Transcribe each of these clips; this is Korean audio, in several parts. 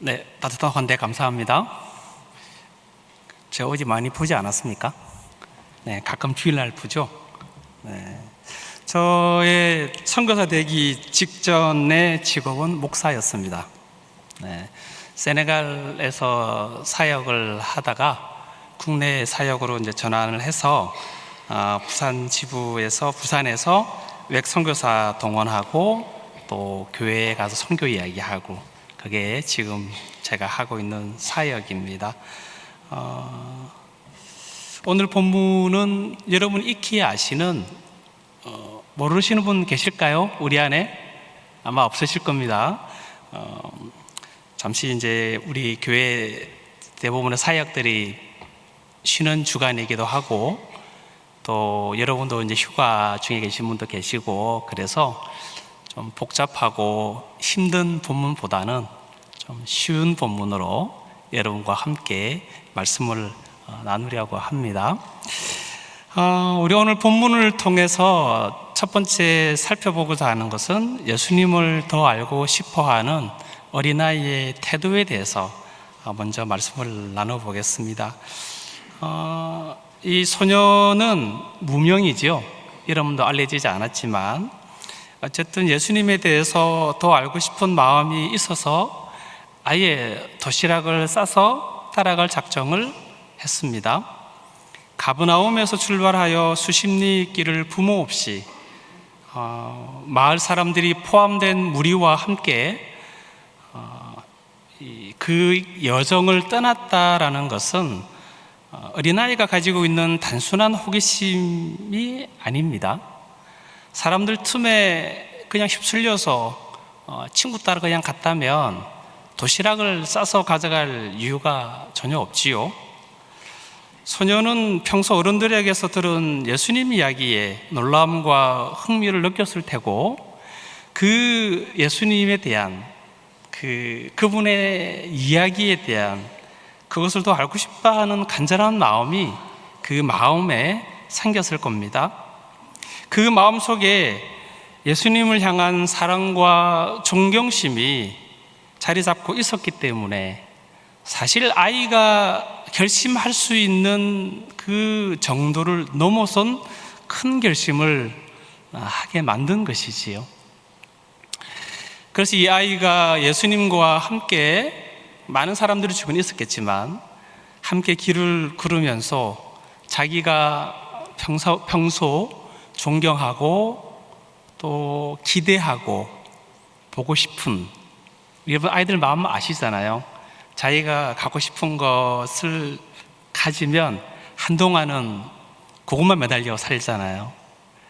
네, 따뜻한 환대 감사합니다. 제가 어제 많이 보지 않았습니까? 네, 가끔 주일날 보죠. 네, 저의 선교사 되기 직전의 직업은 목사였습니다. 네, 세네갈에서 사역을 하다가 국내 사역으로 이제 전환을 해서 부산 지부에서 부산에서 외국 선교사 동원하고 또 교회에 가서 선교 이야기하고, 그게 지금 제가 하고 있는 사역입니다. 오늘 본문은 여러분 익히 아시는, 모르시는 분 계실까요? 우리 안에 아마 없으실 겁니다. 잠시 이제 우리 교회 대부분의 사역들이 쉬는 주간이기도 하고, 또 여러분도 이제 휴가 중에 계신 분도 계시고, 그래서 좀 복잡하고 힘든 본문보다는 좀 쉬운 본문으로 여러분과 함께 말씀을 나누려고 합니다. 우리 오늘 본문을 통해서 첫 번째 살펴보고자 하는 것은 예수님을 더 알고 싶어하는 어린아이의 태도에 대해서 먼저 말씀을 나눠보겠습니다. 이 소녀는 무명이죠. 이름도 알려지지 않았지만 어쨌든 예수님에 대해서 더 알고 싶은 마음이 있어서 아예 도시락을 싸서 따라갈 작정을 했습니다. 가브나움에서 출발하여 수십 리 길을 부모 없이 마을 사람들이 포함된 무리와 함께 그 여정을 떠났다라는 것은 어린아이가 가지고 있는 단순한 호기심이 아닙니다. 사람들 틈에 그냥 휩쓸려서 친구 따라 그냥 갔다면 도시락을 싸서 가져갈 이유가 전혀 없지요. 소녀는 평소 어른들에게서 들은 예수님 이야기에 놀라움과 흥미를 느꼈을 테고, 그 예수님에 대한 그분의 이야기에 대한 그것을 더 알고 싶다 하는 간절한 마음이 그 마음에 생겼을 겁니다. 그 마음 속에 예수님을 향한 사랑과 존경심이 자리 잡고 있었기 때문에 사실 아이가 결심할 수 있는 그 정도를 넘어선 큰 결심을 하게 만든 것이지요. 그래서 이 아이가 예수님과 함께, 많은 사람들이 주변에 있었겠지만 함께 길을 걸으면서 자기가 평소 존경하고 또 기대하고 보고 싶은, 여러분 아이들 마음 아시잖아요. 자기가 갖고 싶은 것을 가지면 한동안은 그것만 매달려 살잖아요.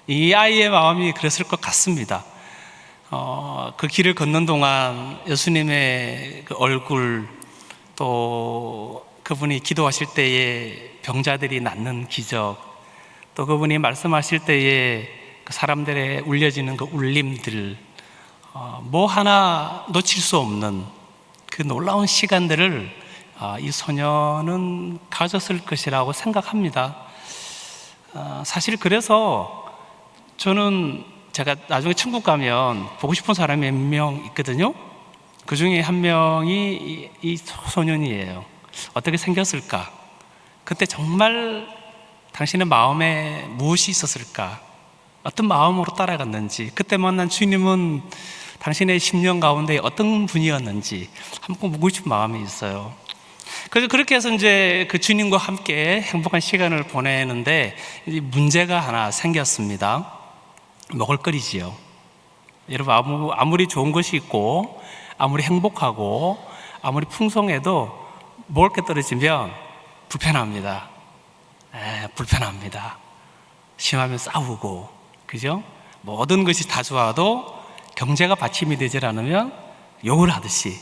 이 아이의 마음이 그랬을 것 같습니다. 그 길을 걷는 동안 예수님의 그 얼굴, 또 그분이 기도하실 때에 병자들이 낫는 기적, 또 그분이 말씀하실 때에 그 사람들의 울려지는 그 울림들, 뭐 하나 놓칠 수 없는 그 놀라운 시간들을 이 소녀는 가졌을 것이라고 생각합니다. 사실 그래서 저는, 제가 나중에 천국 가면 보고 싶은 사람이 몇 명 있거든요. 그 중에 한 명이 이 소년이에요. 어떻게 생겼을까? 그때 정말 당신의 마음에 무엇이 있었을까? 어떤 마음으로 따라갔는지, 그때 만난 주님은 당신의 10년 가운데 어떤 분이었는지 한번 묻고 싶은 마음이 있어요. 그래서 그렇게 해서 이제 그 주님과 함께 행복한 시간을 보내는데 이제 문제가 하나 생겼습니다. 먹을거리지요. 여러분, 아무리 좋은 것이 있고 아무리 행복하고 아무리 풍성해도 먹을 게 떨어지면 불편합니다. 불편합니다. 심하면 싸우고, 그죠? 모든 것이 다 좋아도 경제가 받침이 되질 않으면 욕을 하듯이,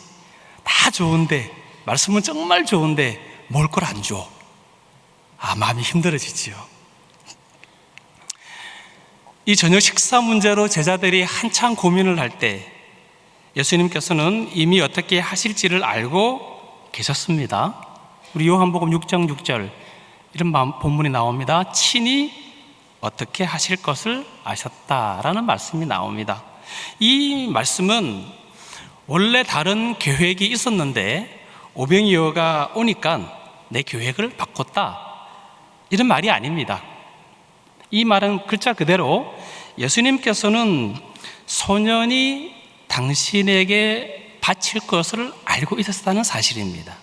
다 좋은데, 말씀은 정말 좋은데 먹을 걸 안 줘. 마음이 힘들어지지요. 이 저녁 식사 문제로 제자들이 한참 고민을 할 때 예수님께서는 이미 어떻게 하실지를 알고 계셨습니다. 우리 요한복음 6장 6절 이런 본문이 나옵니다. 친히 어떻게 하실 것을 아셨다라는 말씀이 나옵니다. 이 말씀은 원래 다른 계획이 있었는데 오병이어가 오니까 내 계획을 바꿨다, 이런 말이 아닙니다. 이 말은 글자 그대로 예수님께서는 소년이 당신에게 바칠 것을 알고 있었다는 사실입니다.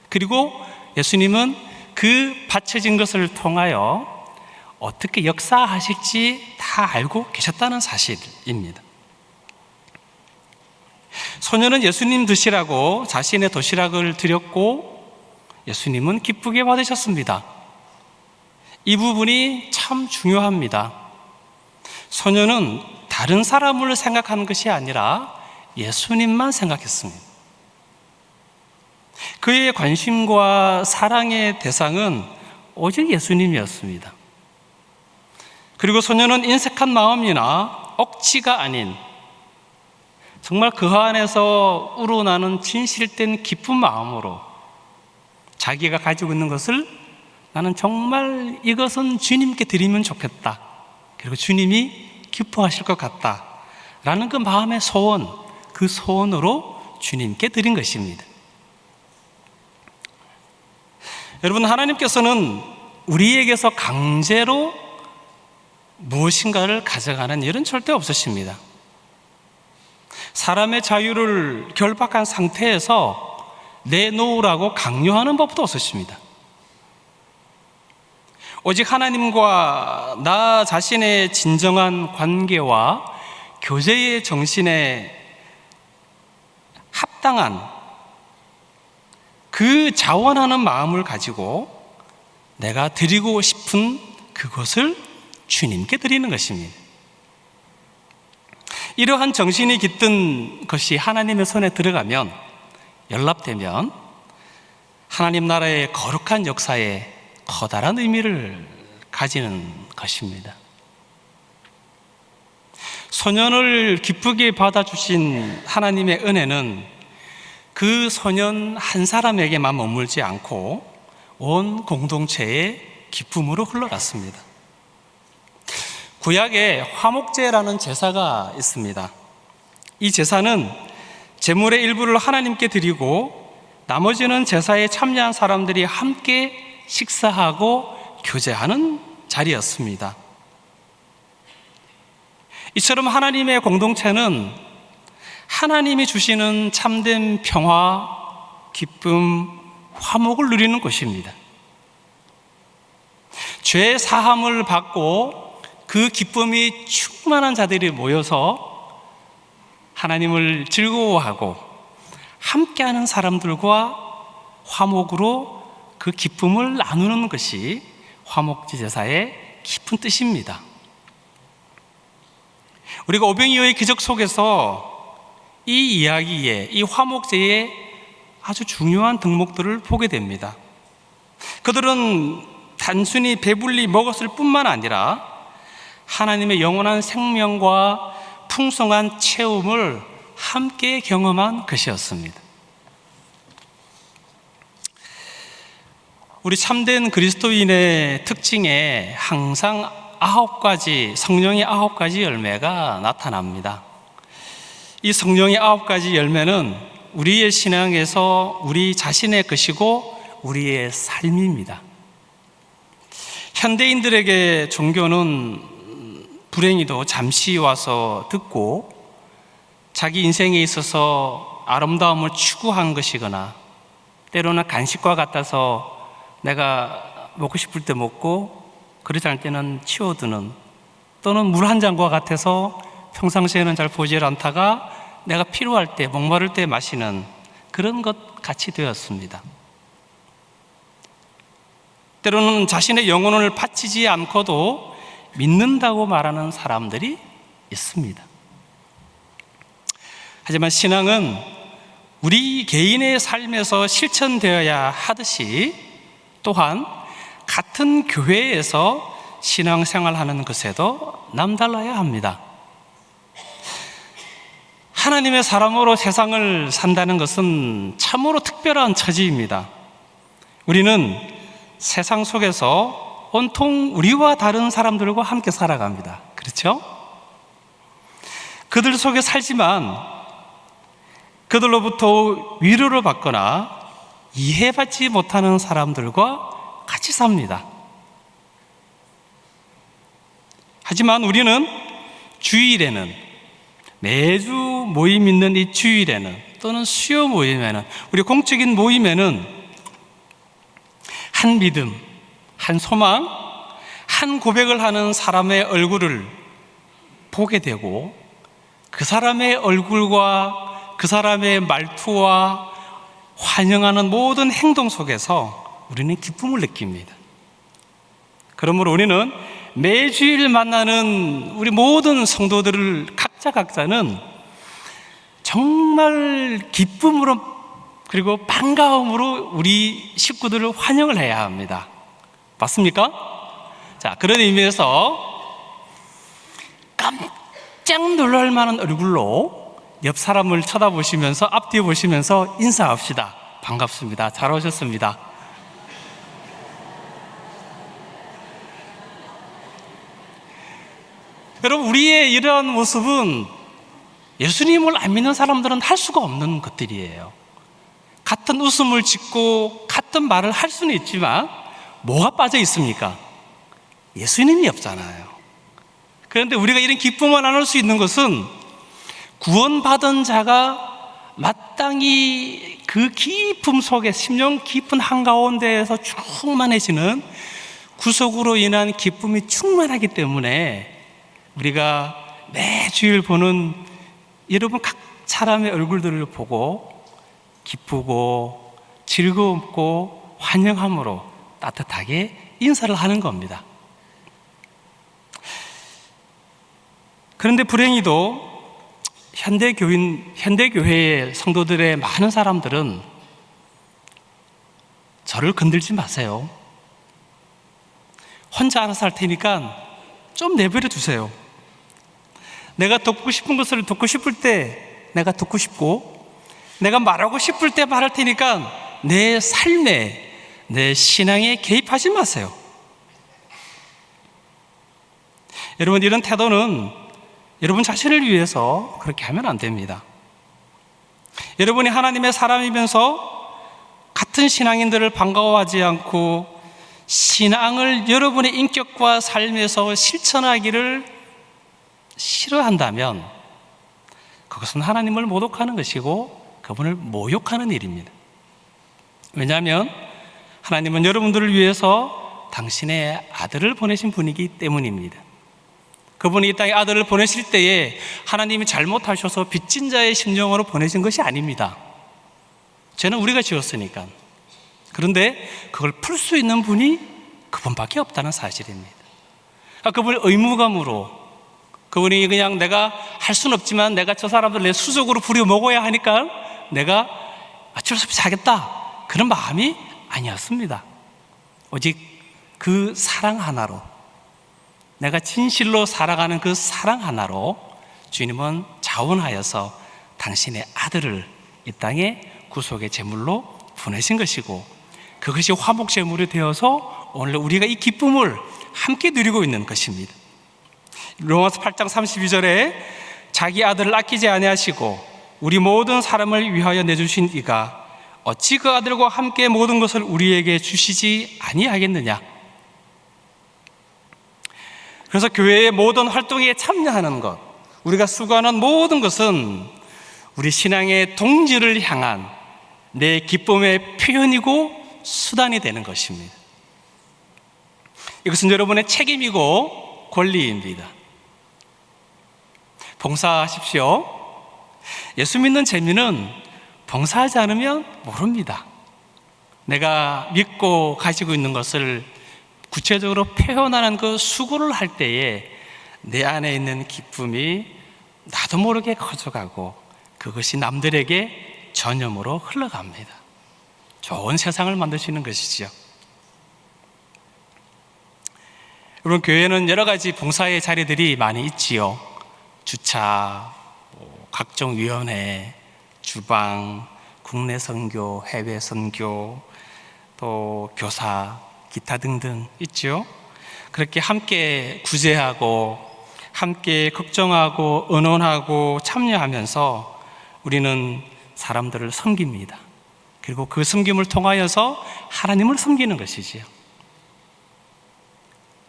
그리고 예수님은 그 바쳐진 것을 통하여 어떻게 역사하실지 다 알고 계셨다는 사실입니다. 소년은 예수님 드시라고 자신의 도시락을 드렸고 예수님은 기쁘게 받으셨습니다. 이 부분이 참 중요합니다. 소년은 다른 사람을 생각하는 것이 아니라 예수님만 생각했습니다. 그의 관심과 사랑의 대상은 오직 예수님이었습니다. 그리고 소년은 인색한 마음이나 억지가 아닌 정말 그 안에서 우러나는 진실된 기쁜 마음으로 자기가 가지고 있는 것을 나는 정말 이것은 주님께 드리면 좋겠다, 그리고 주님이 기뻐하실 것 같다 라는 그 마음의 소원, 그 소원으로 주님께 드린 것입니다. 여러분, 하나님께서는 우리에게서 강제로 무엇인가를 가져가는 일은 절대 없으십니다. 사람의 자유를 결박한 상태에서 내놓으라고 강요하는 법도 없으십니다. 오직 하나님과 나 자신의 진정한 관계와 교제의 정신에 합당한 그 자원하는 마음을 가지고 내가 드리고 싶은 그것을 주님께 드리는 것입니다. 이러한 정신이 깃든 것이 하나님의 손에 들어가면, 연락되면 하나님 나라의 거룩한 역사에 커다란 의미를 가지는 것입니다. 소년을 기쁘게 받아주신 하나님의 은혜는 그 소년 한 사람에게만 머물지 않고 온 공동체의 기쁨으로 흘러갔습니다. 구약에 화목제라는 제사가 있습니다. 이 제사는 제물의 일부를 하나님께 드리고 나머지는 제사에 참여한 사람들이 함께 식사하고 교제하는 자리였습니다. 이처럼 하나님의 공동체는 하나님이 주시는 참된 평화, 기쁨, 화목을 누리는 곳입니다. 죄 사함을 받고 그 기쁨이 충만한 자들이 모여서 하나님을 즐거워하고 함께하는 사람들과 화목으로 그 기쁨을 나누는 것이 화목제 제사의 깊은 뜻입니다. 우리가 오병이어의 기적 속에서 이 이야기에, 이 화목제의 아주 중요한 덕목들을 보게 됩니다. 그들은 단순히 배불리 먹었을 뿐만 아니라 하나님의 영원한 생명과 풍성한 체험을 함께 경험한 것이었습니다. 우리 참된 그리스도인의 특징에 항상 9가지, 성령의 9가지 열매가 나타납니다. 이 성령의 9가지 열매는 우리의 신앙에서 우리 자신의 것이고 우리의 삶입니다. 현대인들에게 종교는 불행히도 잠시 와서 듣고 자기 인생에 있어서 아름다움을 추구한 것이거나 때로는 간식과 같아서 내가 먹고 싶을 때 먹고 그렇지 않을 때는 치워두는, 또는 물 한 잔과 같아서 평상시에는 잘 보지 않다가 내가 필요할 때, 목마를 때 마시는 그런 것 같이 되었습니다. 때로는 자신의 영혼을 바치지 않고도 믿는다고 말하는 사람들이 있습니다. 하지만 신앙은 우리 개인의 삶에서 실천되어야 하듯이 또한 같은 교회에서 신앙생활하는 것에도 남달라야 합니다. 하나님의 사람으로 세상을 산다는 것은 참으로 특별한 처지입니다. 우리는 세상 속에서 온통 우리와 다른 사람들과 함께 살아갑니다. 그렇죠? 그들 속에 살지만 그들로부터 위로를 받거나 이해받지 못하는 사람들과 같이 삽니다. 하지만 우리는 주일에는, 매주 모임 있는 이 주일에는, 또는 수요 모임에는, 우리 공적인 모임에는 한 믿음, 한 소망, 한 고백을 하는 사람의 얼굴을 보게 되고, 그 사람의 얼굴과 그 사람의 말투와 환영하는 모든 행동 속에서 우리는 기쁨을 느낍니다. 그러므로 우리는 매주일 만나는 우리 모든 성도들을 각자는 정말 기쁨으로, 그리고 반가움으로 우리 식구들을 환영을 해야 합니다. 맞습니까? 자, 그런 의미에서 깜짝 놀랄 만한 얼굴로 옆 사람을 쳐다보시면서, 앞뒤에 보시면서 인사합시다. 반갑습니다. 잘 오셨습니다. 여러분, 우리의 이러한 모습은 예수님을 안 믿는 사람들은 할 수가 없는 것들이에요. 같은 웃음을 짓고 같은 말을 할 수는 있지만 뭐가 빠져 있습니까? 예수님이 없잖아요. 그런데 우리가 이런 기쁨을 나눌 수 있는 것은 구원받은 자가 마땅히 그 기쁨 속에, 심령 깊은 한가운데에서 충만해지는 구속으로 인한 기쁨이 충만하기 때문에 우리가 매주일 보는 여러분 각 사람의 얼굴들을 보고 기쁘고 즐겁고 환영함으로 따뜻하게 인사를 하는 겁니다. 그런데 불행히도 현대교회의 성도들의 많은 사람들은 저를 건들지 마세요. 혼자 알아서 할 테니까 좀 내버려 두세요. 내가 듣고 싶은 것을 듣고 싶을 때 내가 듣고 싶고, 내가 말하고 싶을 때 말할 테니까 내 삶에, 내 신앙에 개입하지 마세요. 여러분, 이런 태도는 여러분 자신을 위해서 그렇게 하면 안 됩니다. 여러분이 하나님의 사람이면서 같은 신앙인들을 반가워하지 않고 신앙을 여러분의 인격과 삶에서 실천하기를 싫어한다면 그것은 하나님을 모독하는 것이고 그분을 모욕하는 일입니다. 왜냐하면 하나님은 여러분들을 위해서 당신의 아들을 보내신 분이기 때문입니다. 그분이 이 땅에 아들을 보내실 때에 하나님이 잘못하셔서 빚진 자의 심령으로 보내신 것이 아닙니다. 죄는 우리가 지었으니까. 그런데 그걸 풀 수 있는 분이 그분밖에 없다는 사실입니다. 그분을 의무감으로, 그분이 그냥 내가 할 수는 없지만 내가 저 사람들 내 수족으로 부려 먹어야 하니까 내가 어쩔 수 없이 하겠다, 그런 마음이 아니었습니다. 오직 그 사랑 하나로, 내가 진실로 살아가는 그 사랑 하나로 주님은 자원하여서 당신의 아들을 이 땅에 구속의 제물로 보내신 것이고, 그것이 화목 제물이 되어서 오늘 우리가 이 기쁨을 함께 누리고 있는 것입니다. 로마서 8장 32절에 자기 아들을 아끼지 아니하시고 우리 모든 사람을 위하여 내주신 이가 어찌 그 아들과 함께 모든 것을 우리에게 주시지 아니하겠느냐. 그래서 교회의 모든 활동에 참여하는 것, 우리가 수고하는 모든 것은 우리 신앙의 동지를 향한 내 기쁨의 표현이고 수단이 되는 것입니다. 이것은 여러분의 책임이고 권리입니다. 봉사하십시오. 예수 믿는 재미는 봉사하지 않으면 모릅니다. 내가 믿고 가지고 있는 것을 구체적으로 표현하는 그 수고를 할 때에 내 안에 있는 기쁨이 나도 모르게 커져가고 그것이 남들에게 전염으로 흘러갑니다. 좋은 세상을 만드시는 것이지요. 여러분, 교회는 여러 가지 봉사의 자리들이 많이 있지요. 주차, 각종 위원회, 주방, 국내 선교, 해외 선교, 또 교사, 기타 등등 있죠. 그렇게 함께 구제하고 함께 걱정하고 의논하고 참여하면서 우리는 사람들을 섬깁니다. 그리고 그 섬김을 통하여서 하나님을 섬기는 것이지요.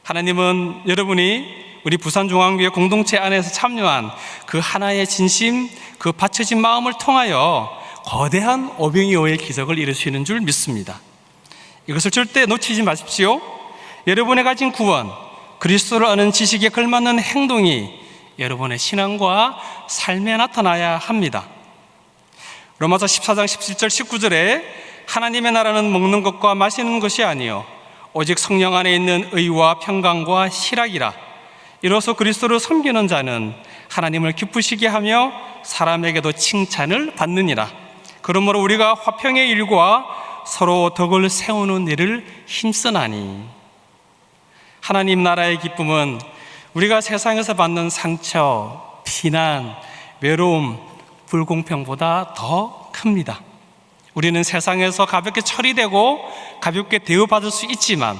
하나님은 여러분이 우리 부산중앙교회 공동체 안에서 참여한 그 하나의 진심, 그 바쳐진 마음을 통하여 거대한 오병이어의 기적을 이루시는 줄 믿습니다. 이것을 절대 놓치지 마십시오. 여러분의 가진 구원, 그리스도를 아는 지식에 걸맞는 행동이 여러분의 신앙과 삶에 나타나야 합니다. 로마서 14장 17절 19절에 하나님의 나라는 먹는 것과 마시는 것이 아니요 오직 성령 안에 있는 의와 평강과 실학이라. 이로써 그리스도를 섬기는 자는 하나님을 기쁘시게 하며 사람에게도 칭찬을 받느니라. 그러므로 우리가 화평의 일과 서로 덕을 세우는 일을 힘쓰나니. 하나님 나라의 기쁨은 우리가 세상에서 받는 상처, 비난, 외로움, 불공평보다 더 큽니다. 우리는 세상에서 가볍게 처리되고 가볍게 대우받을 수 있지만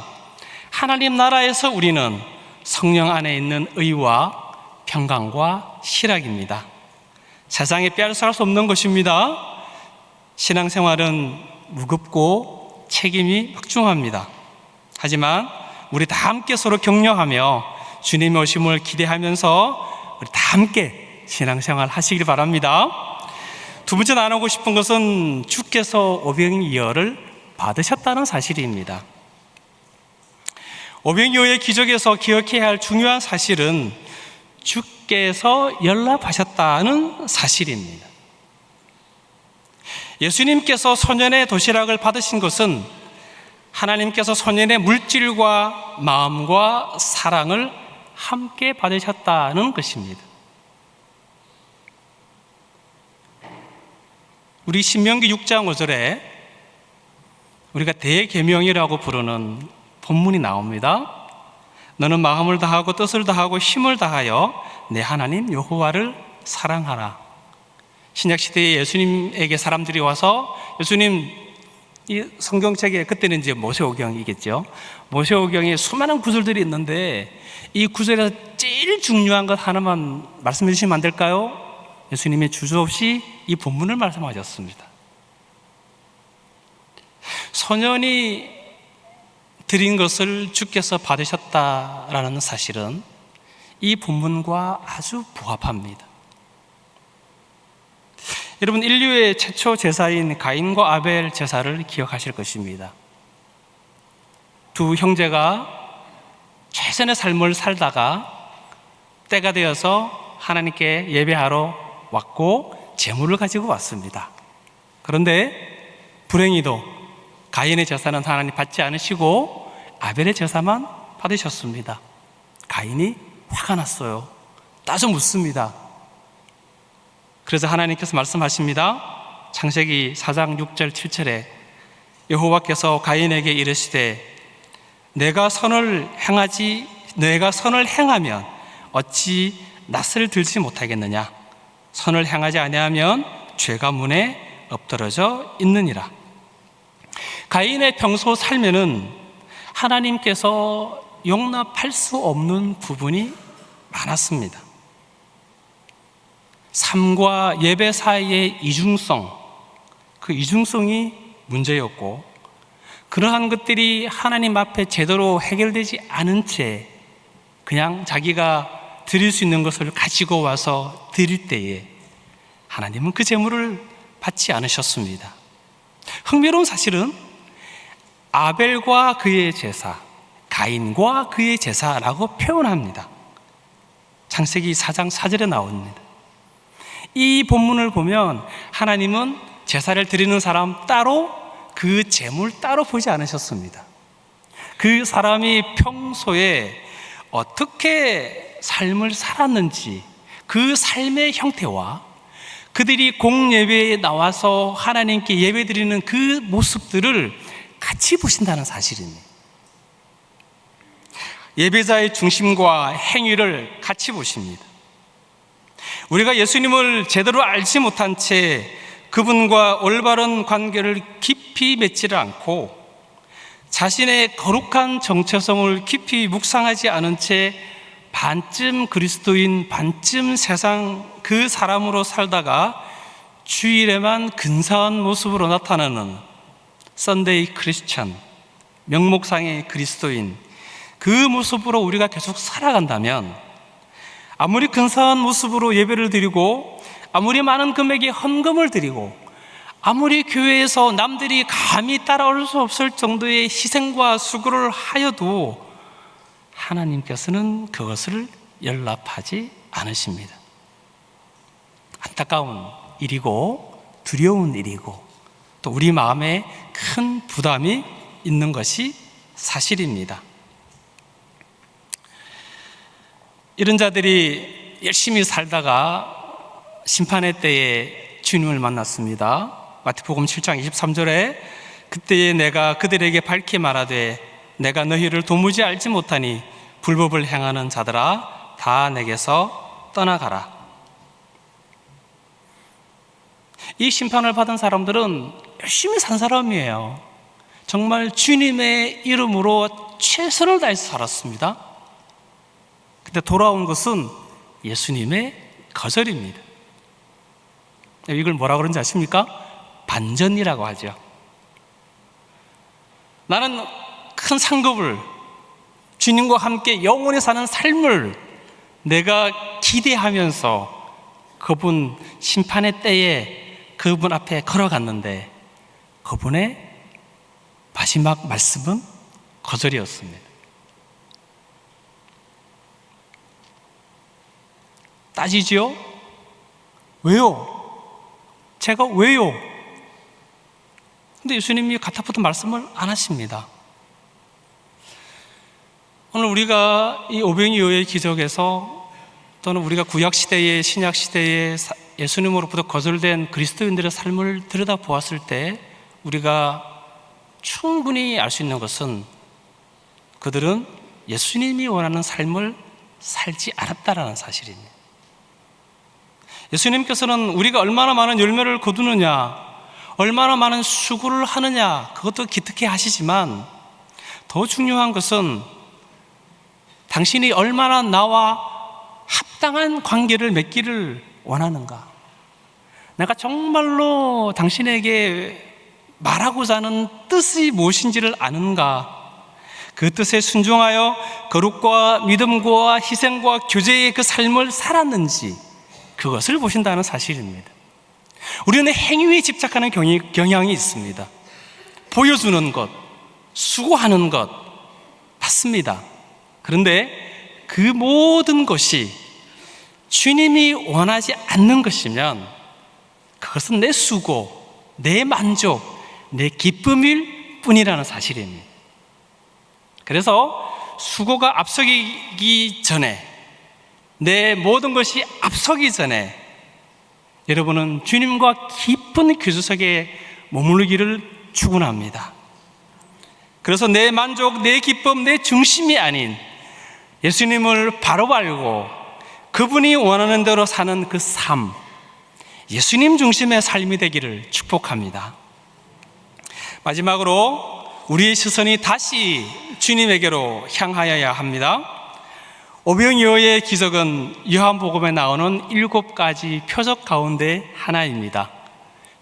하나님 나라에서 우리는 성령 안에 있는 의와 평강과 실학입니다. 세상에 빼앗을 수 없는 것입니다. 신앙생활은 무겁고 책임이 막중합니다. 하지만 우리 다 함께 서로 격려하며 주님의 오심을 기대하면서 우리 다 함께 신앙생활 하시길 바랍니다. 두 번째 나누고 싶은 것은 주께서 오병이어를 받으셨다는 사실입니다. 오병이어의 기적에서 기억해야 할 중요한 사실은 주께서 연락하셨다는 사실입니다. 예수님께서 소년의 도시락을 받으신 것은 하나님께서 소년의 물질과 마음과 사랑을 함께 받으셨다는 것입니다. 우리 신명기 6장 5절에 우리가 대계명이라고 부르는 본문이 나옵니다. 너는 마음을 다하고 뜻을 다하고 힘을 다하여 내 하나님 여호와를 사랑하라. 신약시대에 예수님에게 사람들이 와서 예수님 이 성경책에 그때는 이제 모세오경이겠죠. 모세오경에 수많은 구절들이 있는데 이 구절에서 제일 중요한 것 하나만 말씀해 주시면 안 될까요? 예수님의 주저없이 이 본문을 말씀하셨습니다. 소년이 드린 것을 주께서 받으셨다라는 사실은 이 본문과 아주 부합합니다. 여러분, 인류의 최초 제사인 가인과 아벨 제사를 기억하실 것입니다. 두 형제가 최선의 삶을 살다가 때가 되어서 하나님께 예배하러 왔고 제물을 가지고 왔습니다. 그런데 불행히도 가인의 제사는 하나님 받지 않으시고 아벨의 제사만 받으셨습니다. 가인이 화가 났어요. 따져 묻습니다. 그래서 하나님께서 말씀하십니다. 창세기 4장 6절 7절에 여호와께서 가인에게 이르시되 내가 선을 행하면 어찌 낯을 들지 못하겠느냐. 선을 행하지 아니하면 죄가 문에 엎드러져 있느니라. 가인의 평소 삶에는 하나님께서 용납할 수 없는 부분이 많았습니다. 삶과 예배 사이의 이중성, 그 이중성이 문제였고 그러한 것들이 하나님 앞에 제대로 해결되지 않은 채 그냥 자기가 드릴 수 있는 것을 가지고 와서 드릴 때에 하나님은 그 제물을 받지 않으셨습니다. 흥미로운 사실은 아벨과 그의 제사, 가인과 그의 제사라고 표현합니다. 창세기 4장 4절에 나옵니다. 이 본문을 보면 하나님은 제사를 드리는 사람 따로 그 제물 따로 보지 않으셨습니다. 그 사람이 평소에 어떻게 삶을 살았는지 그 삶의 형태와 그들이 공예배에 나와서 하나님께 예배드리는 그 모습들을 같이 보신다는 사실입니다. 예배자의 중심과 행위를 같이 보십니다. 우리가 예수님을 제대로 알지 못한 채 그분과 올바른 관계를 깊이 맺지를 않고 자신의 거룩한 정체성을 깊이 묵상하지 않은 채 반쯤 그리스도인 반쯤 세상 그 사람으로 살다가 주일에만 근사한 모습으로 나타나는 썬데이 크리스찬, 명목상의 그리스도인, 그 모습으로 우리가 계속 살아간다면, 아무리 근사한 모습으로 예배를 드리고 아무리 많은 금액의 헌금을 드리고 아무리 교회에서 남들이 감히 따라올 수 없을 정도의 희생과 수고를 하여도 하나님께서는 그것을 연락하지 않으십니다. 안타까운 일이고 두려운 일이고 또 우리 마음에 큰 부담이 있는 것이 사실입니다. 이런 자들이 열심히 살다가 심판의 때에 주님을 만났습니다. 마태복음 7장 23절에 그때에 내가 그들에게 밝히 말하되 내가 너희를 도무지 알지 못하니 불법을 행하는 자들아 다 내게서 떠나가라. 이 심판을 받은 사람들은 열심히 산 사람이에요. 정말 주님의 이름으로 최선을 다해서 살았습니다. 근데 돌아온 것은 예수님의 거절입니다. 이걸 뭐라 그런지 아십니까? 반전이라고 하죠. 나는 큰 상급을, 주님과 함께 영원히 사는 삶을 내가 기대하면서 그분 심판의 때에 그분 앞에 걸어갔는데 그분의 마지막 말씀은 거절이었습니다. 따지지요? 왜요? 제가 왜요? 근데 예수님이 가타부터 말씀을 안 하십니다. 오늘 우리가 이 오병이어의 기적에서 또는 우리가 구약시대의 신약시대의 예수님으로부터 거절된 그리스도인들의 삶을 들여다보았을 때 우리가 충분히 알 수 있는 것은 그들은 예수님이 원하는 삶을 살지 않았다라는 사실입니다. 예수님께서는 우리가 얼마나 많은 열매를 거두느냐, 얼마나 많은 수고를 하느냐, 그것도 기특해 하시지만 더 중요한 것은 당신이 얼마나 나와 합당한 관계를 맺기를 원하는가. 내가 정말로 당신에게 말하고자 하는 뜻이 무엇인지를 아는가. 그 뜻에 순종하여 거룩과 믿음과 희생과 교제의 그 삶을 살았는지 그것을 보신다는 사실입니다. 우리는 행위에 집착하는 경향이 있습니다. 보여주는 것, 수고하는 것 맞습니다. 그런데 그 모든 것이 주님이 원하지 않는 것이면 그것은 내 수고, 내 만족, 내 기쁨일 뿐이라는 사실입니다. 그래서 수고가 앞서기 전에, 내 모든 것이 앞서기 전에 여러분은 주님과 깊은 교제 속에 머무르기를 축원합니다. 그래서 내 만족, 내 기쁨, 내 중심이 아닌 예수님을 바로 알고 그분이 원하는 대로 사는 그 삶, 예수님 중심의 삶이 되기를 축복합니다. 마지막으로 우리의 시선이 다시 주님에게로 향하여야 합니다. 오병이어의 기적은 요한복음에 나오는 7가지 표적 가운데 하나입니다.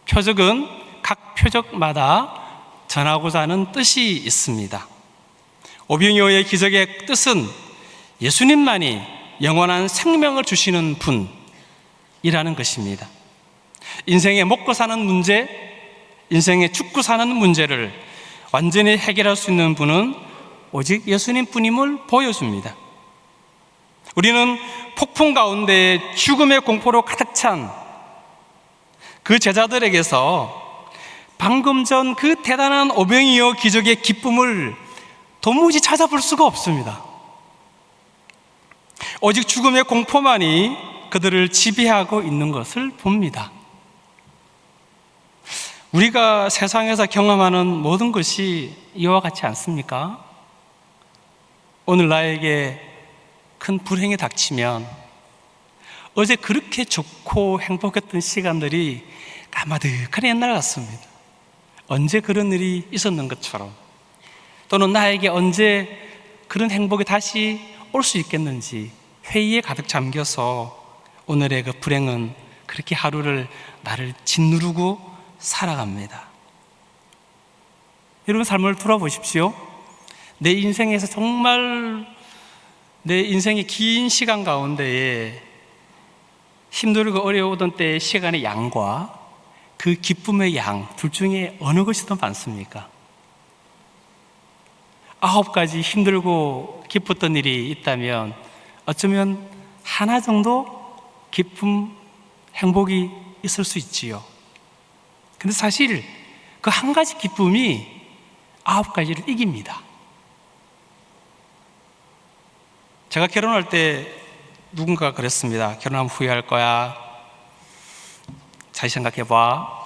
표적은 각 표적마다 전하고자 하는 뜻이 있습니다. 오병이어의 기적의 뜻은 예수님만이 영원한 생명을 주시는 분이라는 것입니다. 인생의 먹고 사는 문제, 인생의 죽고 사는 문제를 완전히 해결할 수 있는 분은 오직 예수님뿐임을 보여줍니다. 우리는 폭풍 가운데 죽음의 공포로 가득 찬 그 제자들에게서 방금 전 그 대단한 오병이어 기적의 기쁨을 도무지 찾아볼 수가 없습니다. 오직 죽음의 공포만이 그들을 지배하고 있는 것을 봅니다. 우리가 세상에서 경험하는 모든 것이 이와 같지 않습니까? 오늘 나에게 큰 불행이 닥치면 어제 그렇게 좋고 행복했던 시간들이 까마득한 옛날 같습니다. 언제 그런 일이 있었는 것처럼, 또는 나에게 언제 그런 행복이 다시 올 수 있겠는지 회의에 가득 잠겨서 오늘의 그 불행은 그렇게 하루를 나를 짓누르고 살아갑니다. 여러분 삶을 돌아보십시오. 내 인생에서 정말 내 인생의 긴 시간 가운데에 힘들고 어려우던 때의 시간의 양과 그 기쁨의 양 둘 중에 어느 것이 더 많습니까? 9가지 힘들고 기뻤던 일이 있다면 어쩌면 하나 정도 기쁨, 행복이 있을 수 있지요. 근데 사실 그 한 가지 기쁨이 9가지를 이깁니다. 제가 결혼할 때 누군가 그랬습니다. 결혼하면 후회할 거야. 잘 생각해봐.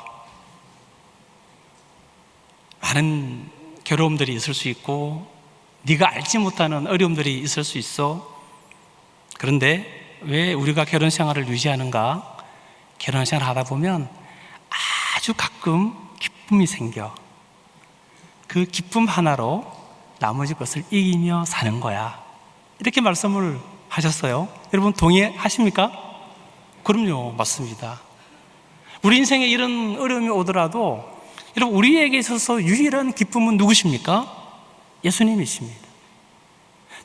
많은 괴로움들이 있을 수 있고 네가 알지 못하는 어려움들이 있을 수 있어. 그런데 왜 우리가 결혼 생활을 유지하는가? 결혼 생활을 하다 보면 아주 가끔 기쁨이 생겨. 그 기쁨 하나로 나머지 것을 이기며 사는 거야. 이렇게 말씀을 하셨어요. 여러분 동의하십니까? 그럼요, 맞습니다. 우리 인생에 이런 어려움이 오더라도 여러분 우리에게 있어서 유일한 기쁨은 누구십니까? 예수님이십니다.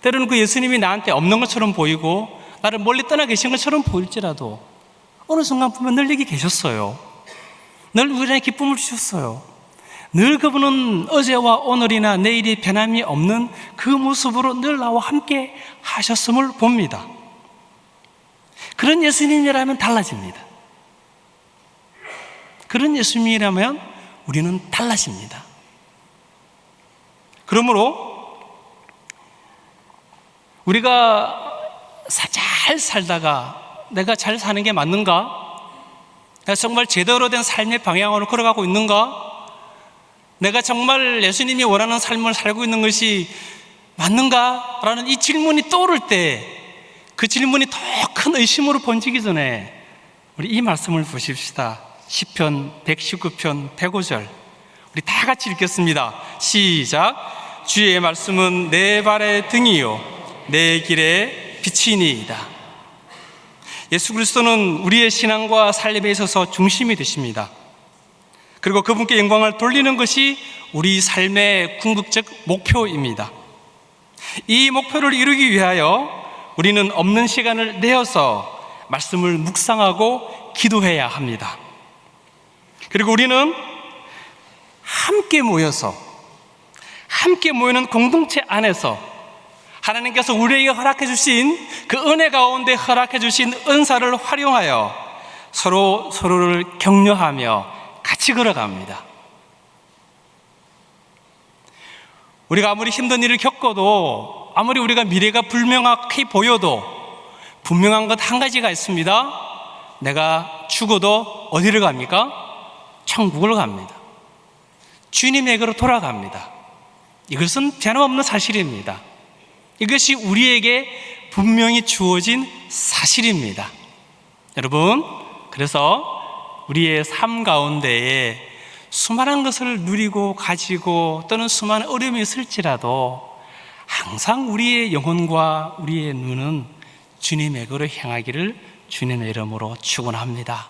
때로는 그 예수님이 나한테 없는 것처럼 보이고 나를 멀리 떠나 계신 것처럼 보일지라도 어느 순간 보면 늘 여기 계셨어요. 늘 우리에게 기쁨을 주셨어요. 늘 그분은 어제와 오늘이나 내일이 변함이 없는 그 모습으로 늘 나와 함께 하셨음을 봅니다. 그런 예수님이라면 달라집니다. 그런 예수님이라면 우리는 달라집니다. 그러므로 우리가 잘 살다가 내가 잘 사는 게 맞는가? 내가 정말 제대로 된 삶의 방향으로 걸어가고 있는가? 내가 정말 예수님이 원하는 삶을 살고 있는 것이 맞는가? 라는 이 질문이 떠오를 때 그 질문이 더 큰 의심으로 번지기 전에 우리 이 말씀을 보십시다. 시편 119편 105절 우리 다 같이 읽겠습니다. 시작. 주의 말씀은 내 발의 등이요 내 길의 빛이니이다. 예수 그리스도는 우리의 신앙과 삶에 있어서 중심이 되십니다. 그리고 그분께 영광을 돌리는 것이 우리 삶의 궁극적 목표입니다. 이 목표를 이루기 위하여 우리는 없는 시간을 내어서 말씀을 묵상하고 기도해야 합니다. 그리고 우리는 함께 모이는 공동체 안에서 하나님께서 우리에게 허락해 주신 그 은혜 가운데 허락해 주신 은사를 활용하여 서로를 격려하며 같이 걸어갑니다. 우리가 아무리 힘든 일을 겪어도 아무리 우리가 미래가 불명확해 보여도 분명한 것 한 가지가 있습니다. 내가 죽어도 어디를 갑니까? 천국을 갑니다. 주님에게로 돌아갑니다. 이것은 변함없는 사실입니다. 이것이 우리에게 분명히 주어진 사실입니다. 여러분, 그래서 우리의 삶 가운데에 수많은 것을 누리고 가지고 또는 수많은 어려움이 있을지라도 항상 우리의 영혼과 우리의 눈은 주님에게로 향하기를 주님의 이름으로 축원합니다.